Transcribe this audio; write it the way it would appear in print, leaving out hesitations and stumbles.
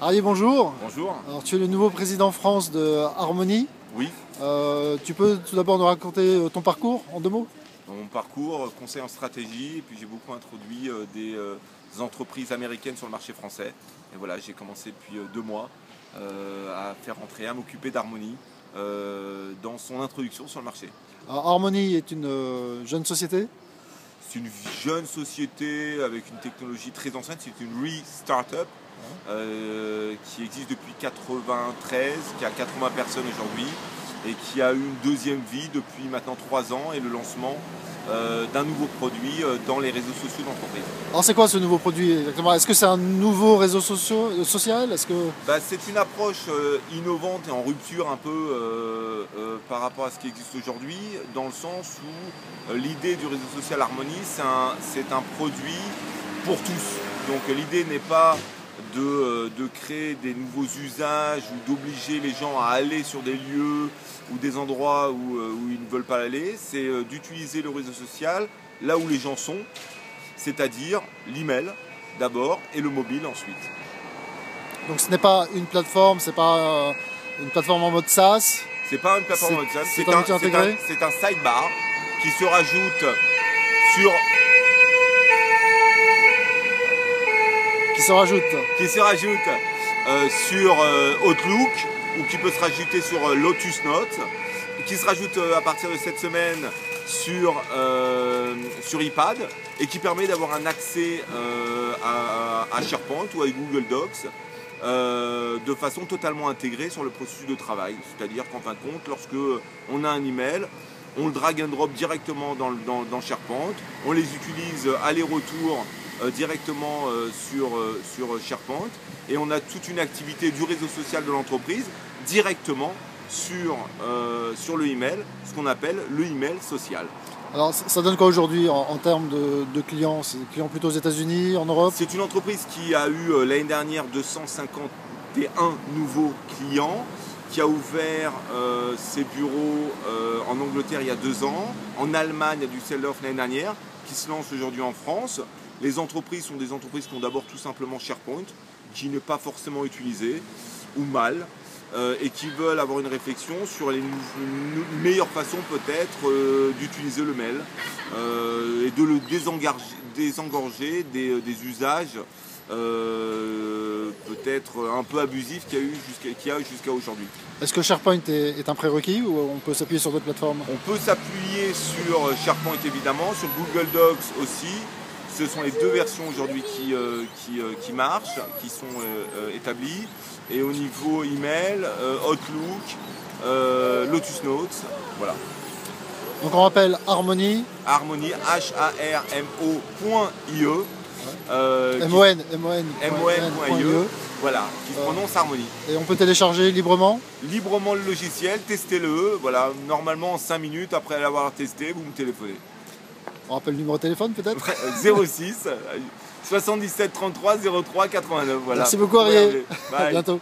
Arié, bonjour. Bonjour. Alors, tu es le nouveau président France de Harmony. Oui. Tu peux tout d'abord nous raconter ton parcours en 2 mots? Mon parcours, conseil en stratégie, et puis j'ai beaucoup introduit des entreprises américaines sur le marché français. Et voilà, j'ai commencé depuis 2 mois à faire rentrer, à m'occuper d'Harmony dans son introduction sur le marché. Alors, Harmony est une jeune société. C'est une jeune société avec une technologie très ancienne, c'est une re-startup qui existe depuis 1993, qui a 80 personnes aujourd'hui et qui a eu une deuxième vie depuis maintenant 3 ans et le lancement d'un nouveau produit dans les réseaux sociaux d'entreprise. Alors c'est quoi ce nouveau produit exactement? Est-ce que c'est un nouveau réseau social? C'est une approche innovante et en rupture un peu par rapport à ce qui existe aujourd'hui, dans le sens où l'idée du réseau social Harmony, c'est un produit pour tous. Donc l'idée n'est pas de créer des nouveaux usages ou d'obliger les gens à aller sur des lieux ou des endroits où ils ne veulent pas aller, c'est d'utiliser le réseau social là où les gens sont, c'est-à-dire l'email d'abord et le mobile ensuite. Donc ce n'est pas une plateforme, c'est pas une plateforme en mode SaaS. C'est pas une plateforme en mode SaaS, c'est un outil intégré. C'est un sidebar qui se rajoute sur sur Outlook ou qui peut se rajouter sur Lotus Notes, qui se rajoute à partir de cette semaine sur iPad et qui permet d'avoir un accès à SharePoint ou à Google Docs de façon totalement intégrée sur le processus de travail. C'est-à-dire qu'en fin de compte, lorsque on a un email, on le drag and drop directement dans SharePoint, on les utilise aller-retour directement sur SharePoint et on a toute une activité du réseau social de l'entreprise directement sur le email, ce qu'on appelle le email social. Alors ça donne quoi aujourd'hui en termes de clients? C'est des clients plutôt aux États-Unis, en Europe? C'est une entreprise qui a eu l'année dernière 251 nouveaux clients, qui a ouvert ses bureaux en Angleterre il y a 2 ans, en Allemagne à Düsseldorf l'année dernière, qui se lance aujourd'hui en France. Les entreprises sont des entreprises qui ont d'abord tout simplement SharePoint, qui n'est pas forcément utilisé ou mal, et qui veulent avoir une réflexion sur une meilleure façon peut-être d'utiliser le mail et de le désengorger des usages peut-être un peu abusifs qu'il y a jusqu'à aujourd'hui. Est-ce que SharePoint est un prérequis ou on peut s'appuyer sur d'autres plateformes? On peut s'appuyer sur SharePoint évidemment, sur Google Docs aussi. Ce sont les 2 versions aujourd'hui qui marchent, qui sont établies. Et au niveau email, Outlook, Lotus Notes, voilà. Donc on rappelle Harmony. Harmony, Harmo.ie. mon.ie. Voilà, qui se prononce Harmony. Et on peut télécharger librement? Librement le logiciel, testez-le. Voilà, normalement en 5 minutes après l'avoir testé, vous me téléphonez. On rappelle le numéro de téléphone peut-être? 06 77 33 03 89. Voilà. Merci beaucoup Arié. À bientôt.